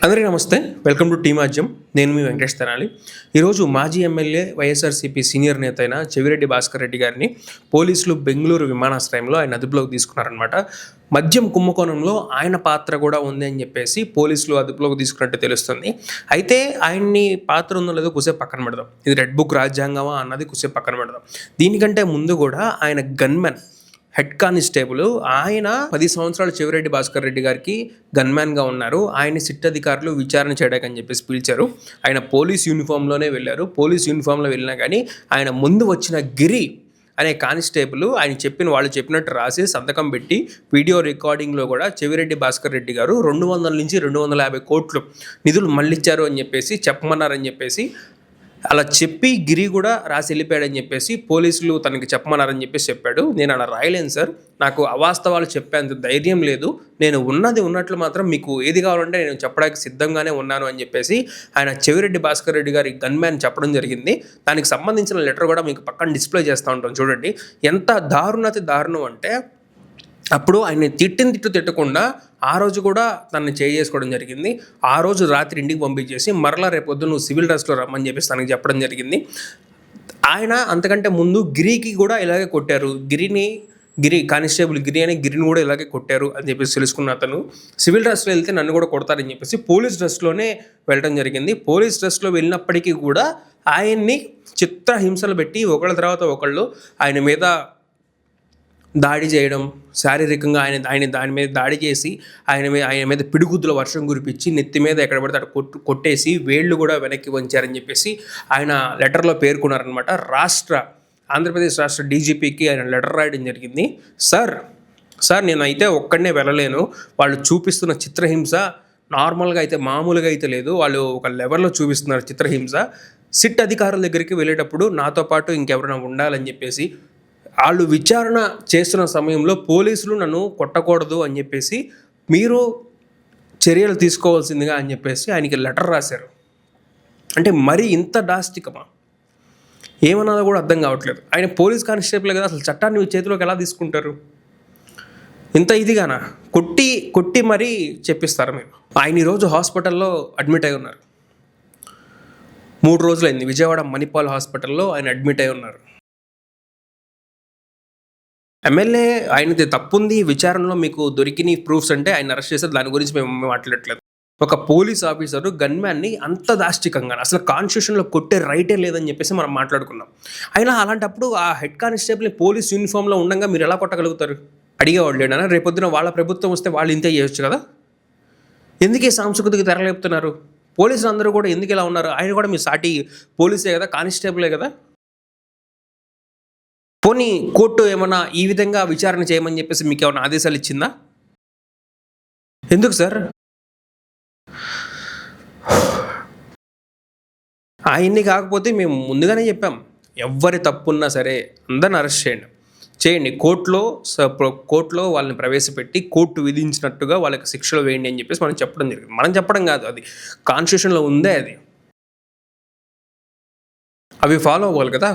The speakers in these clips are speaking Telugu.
అందరికీ నమస్తే. వెల్కమ్ టు టీమాజ్యం. నేను మీ వెంకటేష్ తెనాలి. ఈరోజు మాజీ ఎమ్మెల్యే వైఎస్ఆర్సీపీ సీనియర్ నేత అయిన చెవిరెడ్డి భాస్కర్ రెడ్డి గారిని పోలీసులు బెంగళూరు విమానాశ్రయంలో ఆయన అదుపులోకి తీసుకున్నారనమాట. మద్యం కుంభకోణంలో ఆయన పాత్ర కూడా ఉంది అని చెప్పేసి పోలీసులు అదుపులోకి తీసుకున్నట్టు తెలుస్తుంది. అయితే ఆయన్ని పాత్ర ఉందో లేదో కుసేపు పక్కన పెడదాం. ఇది రెడ్ బుక్ రాజ్యాంగమా అన్నది కుసేపు పక్కన పెడదాం. దీనికంటే ముందు కూడా ఆయన గన్మెన్ హెడ్ కానిస్టేబుల్ ఆయన 10 సంవత్సరాలు చెవిరెడ్డి భాస్కర్ రెడ్డి గారికి గన్మ్యాన్గా ఉన్నారు. ఆయన సిట్ అధికారులు విచారణ చేయడానికి అని చెప్పేసి పిలిచారు. ఆయన పోలీస్ యూనిఫామ్లోనే వెళ్ళారు. పోలీస్ యూనిఫామ్లో వెళ్ళినా కానీ ఆయన ముందు వచ్చిన గిరి అనే కానిస్టేబుల్ వాళ్ళు చెప్పినట్టు రాసి సంతకం పెట్టి వీడియో రికార్డింగ్లో కూడా చెవిరెడ్డి భాస్కర్ రెడ్డి గారు 200 నుంచి 250 కోట్లు నిధులు మళ్ళించారు అని చెప్పేసి చెప్పమన్నారని చెప్పేసి అలా చెప్పి గిరి కూడా రాసి వెళ్ళిపోయాడని చెప్పేసి పోలీసులు తనకి చెప్పమన్నారని చెప్పేసి చెప్పాడు. నేను అలా రాయలేను సార్, నాకు అవాస్తవాలు చెప్పేంత ధైర్యం లేదు, నేను ఉన్నది ఉన్నట్లు మాత్రం మీకు ఏది కావాలంటే నేను చెప్పడానికి సిద్ధంగానే ఉన్నాను అని చెప్పేసి ఆయన చెవిరెడ్డి భాస్కర్ రెడ్డి గారి గన్మ్యాన్ చెప్పడం జరిగింది. దానికి సంబంధించిన లెటర్ కూడా మీకు పక్కన డిస్ప్లే చేస్తూ ఉంటాం. చూడండి ఎంత దారుణం అంటే అప్పుడు ఆయన తిట్టకుండా ఆ రోజు కూడా తనని చేసుకోవడం జరిగింది. ఆ రోజు రాత్రి ఇంటికి పంపించేసి మరలా రేపొద్దు నువ్వు సివిల్ డ్రెస్లో రమ్మని చెప్పేసి తనకి చెప్పడం జరిగింది. ఆయన అంతకంటే ముందు గిరికి కూడా ఇలాగే కొట్టారు. గిరి కానిస్టేబుల్ గిరిని కూడా ఇలాగే కొట్టారు అని చెప్పేసి తెలుసుకున్న అతను సివిల్ డ్రెస్లో వెళ్తే నన్ను కూడా కొడతారని చెప్పేసి పోలీస్ డ్రెస్లోనే వెళ్ళడం జరిగింది. పోలీస్ డ్రెస్లో వెళ్ళినప్పటికీ కూడా ఆయన్ని చిత్రహింసలు పెట్టి ఒకళ్ళ తర్వాత ఒకళ్ళు ఆయన మీద దాడి చేయడం, శారీరకంగా ఆయన దాని మీద దాడి చేసి ఆయన మీద పిడుగుద్దుల వర్షం కురిపించి నెత్తి మీద ఎక్కడ పడితే అక్కడ కొట్టేసి వేళ్ళు కూడా వెనక్కి వంచారని చెప్పేసి ఆయన లెటర్లో పేర్కొన్నారనమాట. ఆంధ్రప్రదేశ్ రాష్ట్ర డీజీపీకి ఆయన లెటర్ రాయడం జరిగింది. సార్ నేనైతే ఒక్కడనే వెళ్ళలేను, వాళ్ళు చూపిస్తున్న చిత్రహింస నార్మల్గా అయితే మామూలుగా అయితే లేదు, వాళ్ళు ఒక లెవెల్లో చూపిస్తున్నారు చిత్రహింస. సిట్ అధికారుల దగ్గరికి వెళ్ళేటప్పుడు నాతో పాటు ఇంకెవరైనా ఉండాలని చెప్పేసి వాళ్ళు విచారణ చేస్తున్న సమయంలో పోలీసులు నన్ను కొట్టకూడదు అని చెప్పేసి మీరు చర్యలు తీసుకోవాల్సిందిగా అని చెప్పేసి ఆయనకి లెటర్ రాశారు. అంటే మరీ ఇంత డాస్టికమా ఏమన్నదో కూడా అర్థం కావట్లేదు. ఆయన పోలీస్ కానిస్టేబుల్ కదా, అసలు చట్టాన్ని చేతిలోకి ఎలా తీసుకుంటారు? ఇంత ఇదిగానా కొట్టి మరీ చెప్పిస్తారు మీరు. ఆయన ఈరోజు హాస్పిటల్లో అడ్మిట్ అయి ఉన్నారు. 3 రోజులైంది. విజయవాడ మణిపాల్ హాస్పిటల్లో ఆయన అడ్మిట్ అయి ఉన్నారు. ఎమ్మెల్యే ఆయనది తప్పుంది, విచారణలో మీకు దొరికిన ప్రూఫ్స్ అంటే ఆయన అరెస్ట్ చేశారు, దాని గురించి మేము మాట్లాడట్లేదు. ఒక పోలీస్ ఆఫీసరు గన్మ్యాన్ని అంత దాష్టికంగా అసలు కాన్స్టిట్యూషన్లో కొట్టే రైటే లేదని చెప్పేసి మనం మాట్లాడుకున్నాం. అయినా అలాంటప్పుడు ఆ హెడ్ కానిస్టేబుల్ని పోలీస్ యూనిఫామ్లో ఉండగా మీరు ఎలా కొట్టగలుగుతారు? అడిగేవాళ్ళు లేడనా? రేపొద్దున వాళ్ళ ప్రభుత్వం వస్తే వాళ్ళు ఇంతే చేయొచ్చు కదా. ఎందుకు ఈ సాంస్కృతికి తెరలేపుతున్నారు? పోలీసులు అందరూ కూడా ఎందుకు ఇలా ఉన్నారు? ఆయన కూడా మీ సాటి పోలీసే కదా, కానిస్టేబులే కదా. పోనీ కోర్టు ఏమన్నా ఈ విధంగా విచారణ చేయమని చెప్పేసి మీకు ఏమైనా ఆదేశాలు ఇచ్చిందా? ఎందుకు సార్? ఆయన్ని కాకపోతే మేము ముందుగానే చెప్పాం, ఎవరి తప్పున్నా సరే అందరిని అరెస్ట్ చేయండి, కోర్టులో వాళ్ళని ప్రవేశపెట్టి కోర్టు విధించినట్టుగా వాళ్ళకి శిక్షలు వేయండి అని చెప్పేసి మనం చెప్పడం జరిగింది. మనం చెప్పడం కాదు, అది కాన్స్టిట్యూషన్లో ఉందే. అవి ఫాలో అవ్వాలి కదా.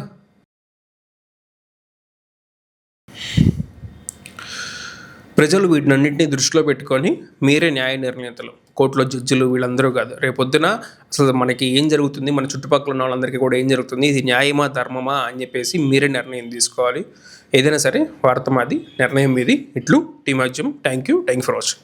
ప్రజలు వీటినన్నింటినీ దృష్టిలో పెట్టుకొని మీరే న్యాయ నిర్ణేతలు, కోర్టులో జడ్జిలు వీళ్ళందరూ కాదు. రేపొద్దున అసలు మనకి ఏం జరుగుతుంది, మన చుట్టుపక్కల ఉన్న వాళ్ళందరికీ కూడా ఏం జరుగుతుంది, ఇది న్యాయమా ధర్మమా అని చెప్పేసి మీరే నిర్ణయం తీసుకోవాలి. ఏదైనా సరే వార్త మాది, నిర్ణయం మీది. ఇట్లు టీమాజ్యం. Thank you for watching.